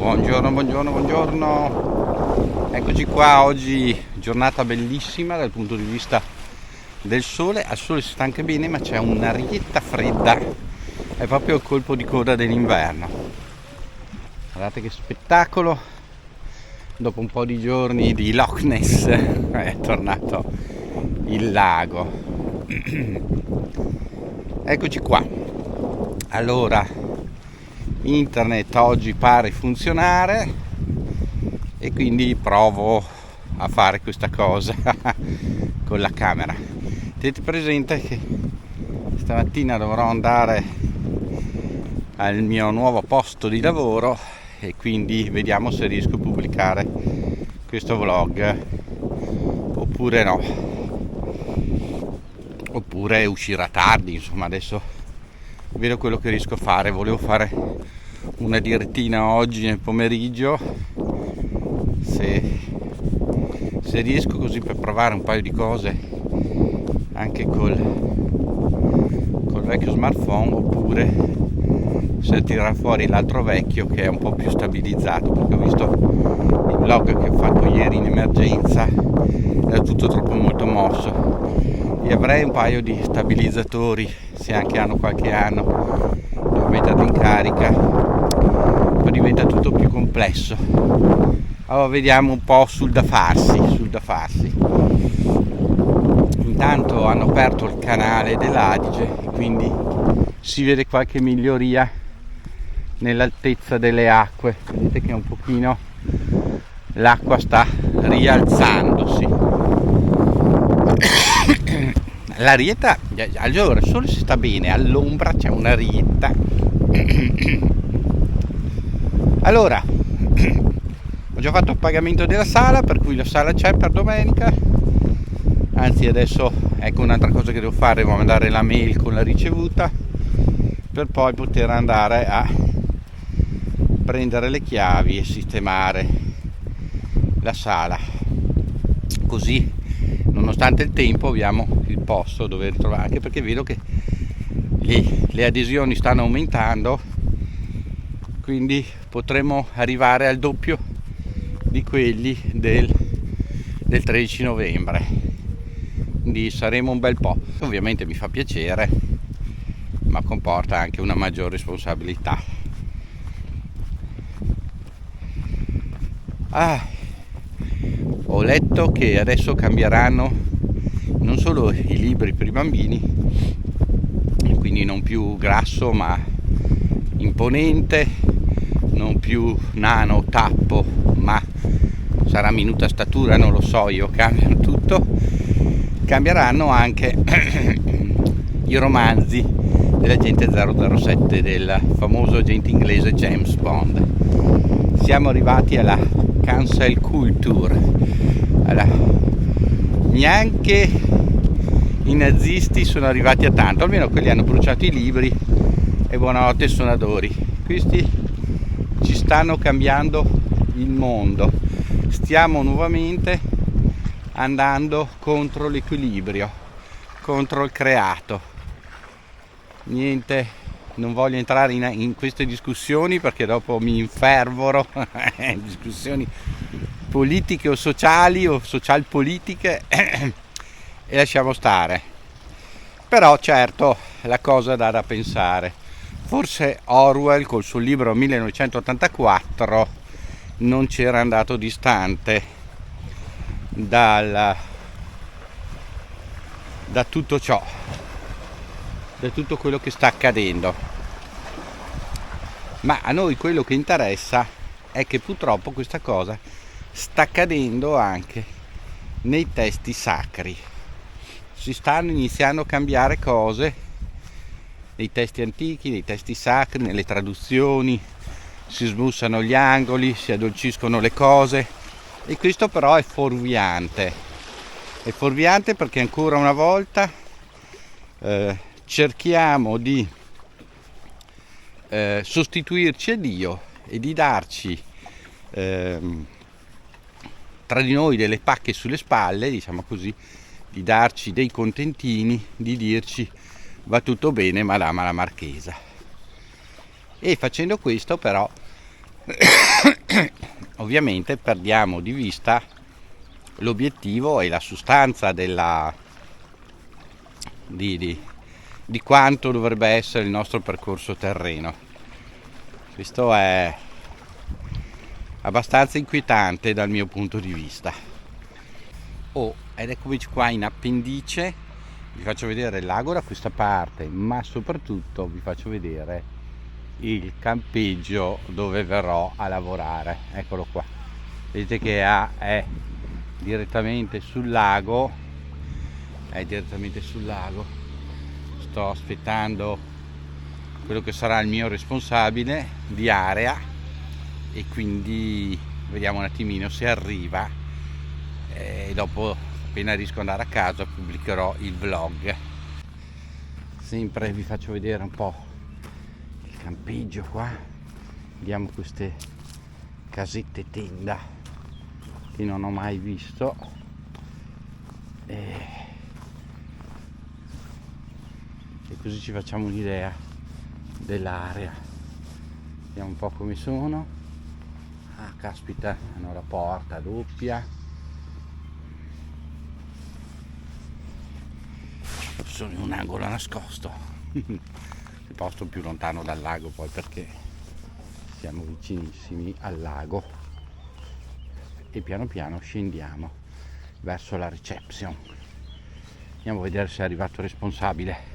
Buongiorno, buongiorno, buongiorno. Eccoci qua, oggi giornata bellissima dal punto di vista del sole. Al sole si sta anche bene, ma c'è un'arietta fredda. È proprio il colpo di coda dell'inverno. Guardate che spettacolo. Dopo un po' di giorni di Loch Ness è tornato il lago. Eccoci qua. Allora, internet oggi pare funzionare e quindi provo a fare questa cosa con la camera. Tenete presente che stamattina dovrò andare al mio nuovo posto di lavoro e quindi vediamo se riesco a pubblicare questo vlog oppure no, oppure uscirà tardi. Insomma, adesso vedo quello che riesco a fare. Volevo fare una direttina oggi nel pomeriggio, se riesco, così per provare un paio di cose anche col vecchio smartphone, oppure se tirare fuori l'altro vecchio che è un po' più stabilizzato, perché ho visto il vlog che ho fatto ieri in emergenza, era tutto troppo molto mosso e avrei un paio di stabilizzatori, se anche hanno qualche anno, devo metterli in carica, poi diventa tutto più complesso. Allora vediamo un po' sul da farsi. Intanto hanno aperto il canale dell'Adige e quindi si vede qualche miglioria nell'altezza delle acque. Vedete che un pochino l'acqua sta rialzandosi. L'arietta, allora solo se sta bene all'ombra c'è un'arietta. Allora, ho già fatto il pagamento della sala, per cui la sala c'è per domenica. Anzi, adesso ecco un'altra cosa che devo fare: devo mandare la mail con la ricevuta per poi poter andare a prendere le chiavi e sistemare la sala. Così, nonostante il tempo, abbiamo il posto dove ritrovare, anche perché vedo che le adesioni stanno aumentando, quindi potremo arrivare al doppio di quelli del 13 novembre, quindi saremo un bel po'. Ovviamente mi fa piacere, ma comporta anche una maggior responsabilità. Ho letto che adesso cambieranno non solo i libri per i bambini, quindi non più grasso ma imponente, non più nano tappo ma sarà minuta statura, non lo so io, cambiano tutto. Cambieranno anche i romanzi dell'agente 007, del famoso agente inglese James Bond. Siamo arrivati alla cancel culture. Neanche i nazisti sono arrivati a tanto, almeno quelli hanno bruciato i libri e buonanotte suonatori. Questi ci stanno cambiando il mondo, stiamo nuovamente andando contro l'equilibrio, contro il creato. Niente, non voglio entrare in queste discussioni perché dopo mi infervoro discussioni politiche o social politiche e lasciamo stare. Però certo la cosa dà da pensare. Forse Orwell col suo libro 1984 non c'era andato distante da tutto ciò, da tutto quello che sta accadendo. Ma a noi quello che interessa è che purtroppo questa cosa sta accadendo anche nei testi sacri. Si stanno iniziando a cambiare cose nei testi antichi, nei testi sacri, nelle traduzioni, si smussano gli angoli, si addolciscono le cose, e questo però è fuorviante. È fuorviante perché ancora una volta cerchiamo di sostituirci a Dio e di darci tra di noi delle pacche sulle spalle, diciamo così, di darci dei contentini, di dirci va tutto bene madama la marchesa. E facendo questo però ovviamente perdiamo di vista l'obiettivo e la sostanza di quanto dovrebbe essere il nostro percorso terreno. Questo è abbastanza inquietante dal mio punto di vista. Ed eccomici qua in appendice, vi faccio vedere il lago da questa parte, ma soprattutto vi faccio vedere il campeggio dove verrò a lavorare. Eccolo qua, vedete che è direttamente sul lago, sto aspettando quello che sarà il mio responsabile di area e quindi vediamo un attimino se arriva, e dopo, appena riesco ad andare a casa, pubblicherò il vlog. Sempre vi faccio vedere un po' il campeggio qua, vediamo queste casette tenda che non ho mai visto, e così ci facciamo un'idea dell'area. Vediamo un po' come sono. Ah, caspita, hanno la porta doppia, sono in un angolo nascosto. Il posto più lontano dal lago, poi, perché siamo vicinissimi al lago, e piano piano scendiamo verso la reception. Andiamo a vedere se è arrivato il responsabile.